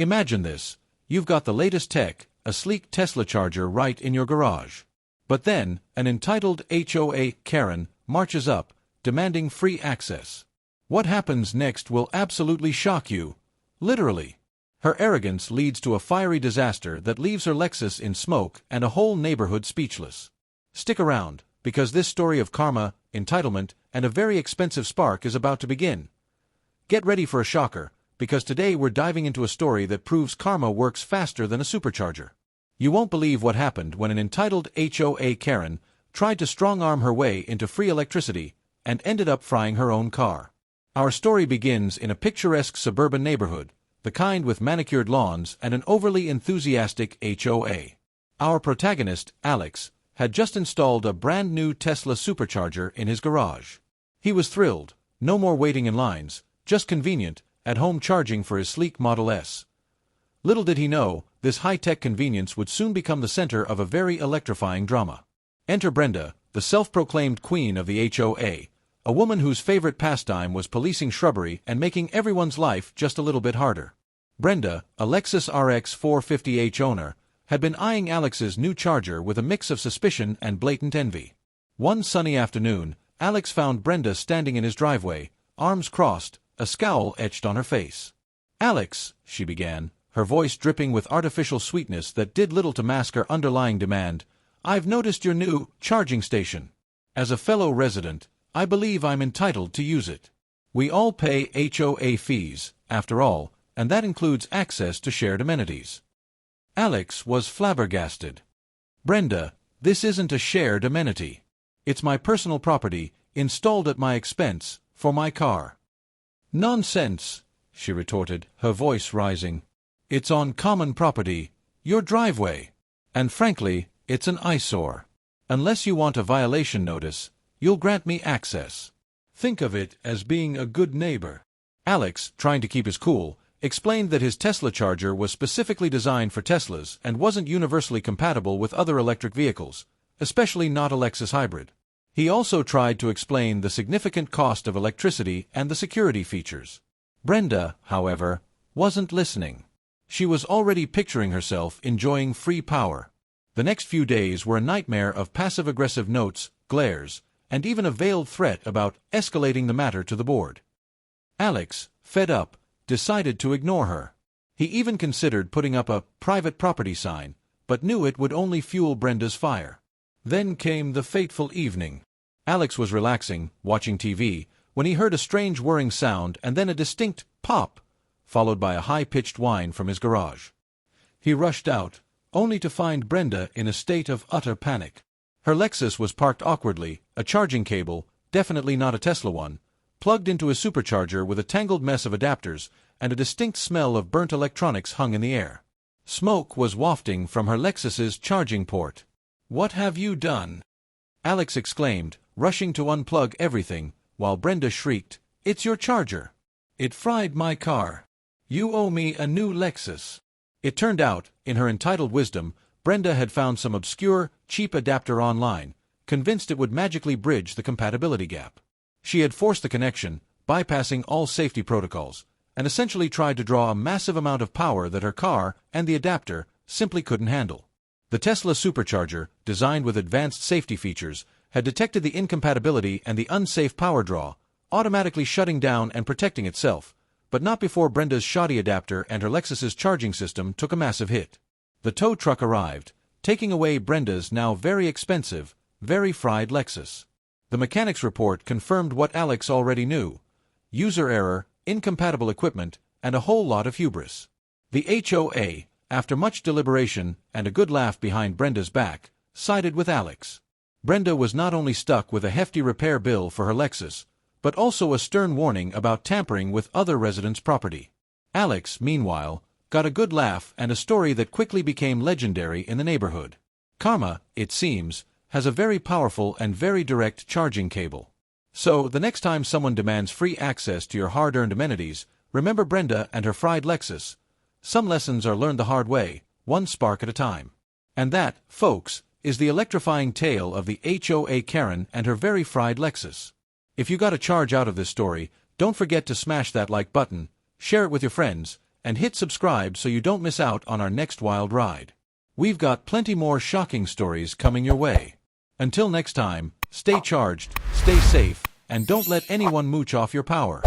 Imagine this. You've got the latest tech, a sleek Tesla charger right in your garage. But then, an entitled HOA Karen marches up, demanding free access. What happens next will absolutely shock you. Literally. Her arrogance leads to a fiery disaster that leaves her Lexus in smoke and a whole neighborhood speechless. Stick around, because this story of karma, entitlement, and a very expensive spark is about to begin. Get ready for a shocker, because today we're diving into a story that proves karma works faster than a supercharger. You won't believe what happened when an entitled HOA Karen tried to strong-arm her way into free electricity and ended up frying her own car. Our story begins in a picturesque suburban neighborhood, the kind with manicured lawns and an overly enthusiastic HOA. Our protagonist, Alex, had just installed a brand-new Tesla supercharger in his garage. He was thrilled. No more waiting in lines, just convenient, at-home charging for his sleek Model S. Little did he know, this high-tech convenience would soon become the center of a very electrifying drama. Enter Brenda, the self-proclaimed queen of the HOA, a woman whose favorite pastime was policing shrubbery and making everyone's life just a little bit harder. Brenda, a Lexus RX 450h owner, had been eyeing Alex's new charger with a mix of suspicion and blatant envy. One sunny afternoon, Alex found Brenda standing in his driveway, arms crossed, a scowl etched on her face. "Alex," she began, her voice dripping with artificial sweetness that did little to mask her underlying demand, "I've noticed your new charging station. As a fellow resident, I believe I'm entitled to use it. We all pay HOA fees, after all, and that includes access to shared amenities." Alex was flabbergasted. "Brenda, this isn't a shared amenity. It's my personal property, installed at my expense, for my car." "Nonsense," she retorted, her voice rising. "It's on common property, your driveway. And frankly, it's an eyesore. Unless you want a violation notice, you'll grant me access. Think of it as being a good neighbor." Alex, trying to keep his cool, explained that his Tesla charger was specifically designed for Teslas and wasn't universally compatible with other electric vehicles, especially not a Lexus hybrid. He also tried to explain the significant cost of electricity and the security features. Brenda, however, wasn't listening. She was already picturing herself enjoying free power. The next few days were a nightmare of passive-aggressive notes, glares, and even a veiled threat about escalating the matter to the board. Alex, fed up, decided to ignore her. He even considered putting up a private property sign, but knew it would only fuel Brenda's fire. Then came the fateful evening. Alex was relaxing, watching TV, when he heard a strange whirring sound and then a distinct pop, followed by a high-pitched whine from his garage. He rushed out, only to find Brenda in a state of utter panic. Her Lexus was parked awkwardly, a charging cable, definitely not a Tesla one, plugged into a supercharger with a tangled mess of adapters, and a distinct smell of burnt electronics hung in the air. Smoke was wafting from her Lexus's charging port. "What have you done?" Alex exclaimed, rushing to unplug everything, while Brenda shrieked, "It's your charger. It fried my car. You owe me a new Lexus." It turned out, in her entitled wisdom, Brenda had found some obscure, cheap adapter online, convinced it would magically bridge the compatibility gap. She had forced the connection, bypassing all safety protocols, and essentially tried to draw a massive amount of power that her car and the adapter simply couldn't handle. The Tesla supercharger, designed with advanced safety features, had detected the incompatibility and the unsafe power draw, automatically shutting down and protecting itself, but not before Brenda's shoddy adapter and her Lexus's charging system took a massive hit. The tow truck arrived, taking away Brenda's now very expensive, very fried Lexus. The mechanic's report confirmed what Alex already knew: user error, incompatible equipment, and a whole lot of hubris. The HOA, after much deliberation and a good laugh behind Brenda's back, sided with Alex. Brenda was not only stuck with a hefty repair bill for her Lexus, but also a stern warning about tampering with other residents' property. Alex, meanwhile, got a good laugh and a story that quickly became legendary in the neighborhood. Karma, it seems, has a very powerful and very direct charging cable. So, the next time someone demands free access to your hard-earned amenities, remember Brenda and her fried Lexus. Some lessons are learned the hard way, one spark at a time. And that, folks, is the electrifying tale of the HOA Karen and her very fried Lexus. If you got a charge out of this story, don't forget to smash that like button, share it with your friends, and hit subscribe so you don't miss out on our next wild ride. We've got plenty more shocking stories coming your way. Until next time, stay charged, stay safe, and don't let anyone mooch off your power.